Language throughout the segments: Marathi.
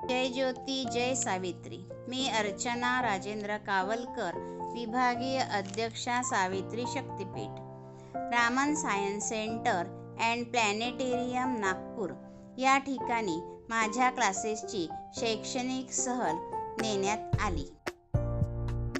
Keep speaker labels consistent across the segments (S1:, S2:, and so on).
S1: जय ज्योती जय सावित्री। मी अर्चना राजेंद्र कावलकर, विभागीय अध्यक्षा Savitri Shaktipeeth, Raman science centre and planetarium Nagpur या ठिकाणी माझ्या क्लासेसची शैक्षणिक सहल नेण्यात आली।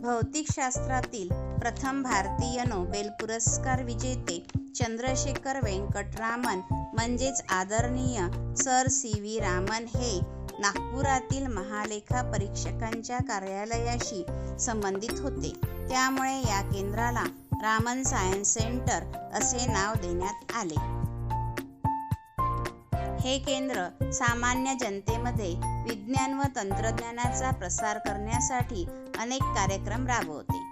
S1: भौतिकशास्त्रातील प्रथम भारतीय नोबेल पुरस्कार विजेते चंद्रशेखर वेंकट रामन म्हणजेच आदरणीय सर सी.व्ही. रामन हे नागपुरातील महालेखा परीक्षकांच्या कार्यालयाशी संबंधित होते। त्यामुळे या केंद्राला रामन सायन्स सेंटर असे नाव देण्यात आले। हे केंद्र सामान्य जनतेमध्ये विज्ञान व तंत्रज्ञानाचा प्रसार करण्यासाठी अनेक कार्यक्रम राबवते।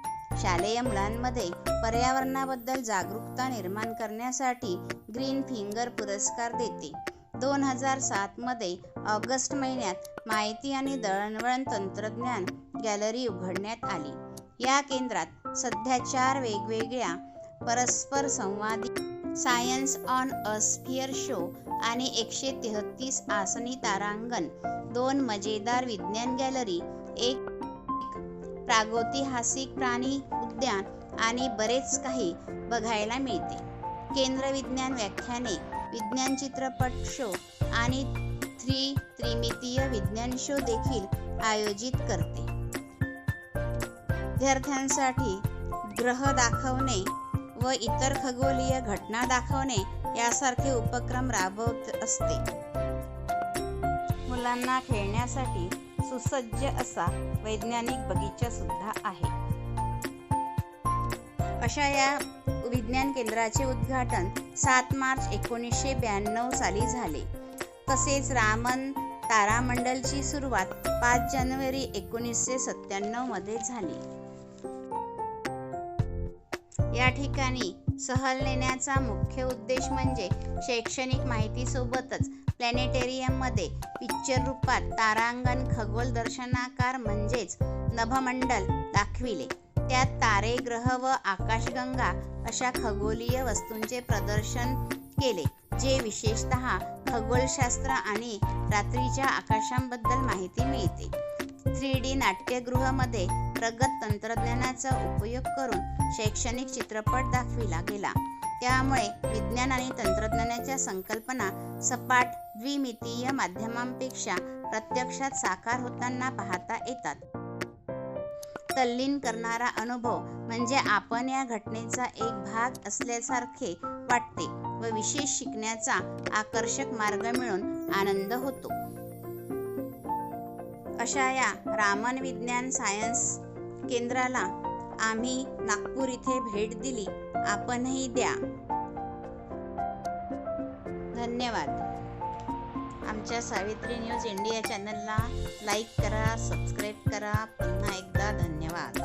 S1: शालेय मुलांमध्ये पर्यावरणाबद्दल जागरूकता निर्माण करण्यासाठी ग्रीन फिंगर पुरस्कार देते। 2007 मध्ये ऑगस्ट महिन्यात माहिती आणि दळणवळण तंत्रज्ञान गॅलरी उघडण्यात आली। या केंद्रात सध्या 4 वेगवेगळ्या परस्पर संवादी science on a sphere show आणि 133 आसनी तारांगण, 2 मजेदार विज्ञान गॅलरी, 1 प्रागैतिहासिक प्राणी उद्यान आणि बरेच काही बघायला मिळते। केंद्र विज्ञान व्याख्याने, विज्ञान चित्रपट शो आणि त्रिमितीय विज्ञान शो देखील आयोजित करते। विद्यार्थ्यांसाठी ग्रह दाखवणे व इतर खगोलीय घटना दाखवणे यासारखे उपक्रम राबवत असते। मुलांना खेळण्यासाठी सुसज्ज असा वैज्ञानिक बगीचा सुद्धा आहे। अशा या विज्ञान केंद्राचे उद्घाटन 7 मार्च 1992 साली झाले। तसेच रामन तारामंडलची सुरुवात 5 जानेवारी 1997 मध्ये झाली। या ठिकाणी सहल नेण्याचा मुख्य उद्देश म्हणजे शैक्षणिक माहितीसोबतच प्लॅनेटेरियममध्ये पिक्चर रूपात तारांगण खगोल दर्शनाकार म्हणजेच नभमंडल दाखविले। त्यात तारे, ग्रह व आकाशगंगा अशा खगोलीय वस्तूंचे प्रदर्शन केले, जे विशेषतः खगोलशास्त्र आणि रात्रीच्या आकाशाबद्दल माहिती मिळते। 3D नाट्यगृहामध्ये प्रगत तंत्रज्ञानाचा उपयोग करून शैक्षणिक चित्रपट दाखविला गेला। त्यामुळे विज्ञान आणि तंत्रज्ञानाच्या संकल्पना सपाट द्विमितीय माध्यमांपेक्षा प्रत्यक्षात साकार होताना पाहता येतात। तल्लीन करणारा अनुभव म्हणजे आपण या घटनेचा एक भाग असल्यासारखे वाटते व विशेष शिकण्याचा आकर्षक मार्ग मिळून आनंद होतो। अशा या रामन विज्ञान सायन्स केंद्राला आम्ही नागपूर इथे भेट दिली। आपणही द्या। धन्यवाद। आमच्या सावित्री न्यूज इंडिया चॅनलला लाईक करा, सबस्क्राईब करा। पुन्हा एकदा धन्यवाद।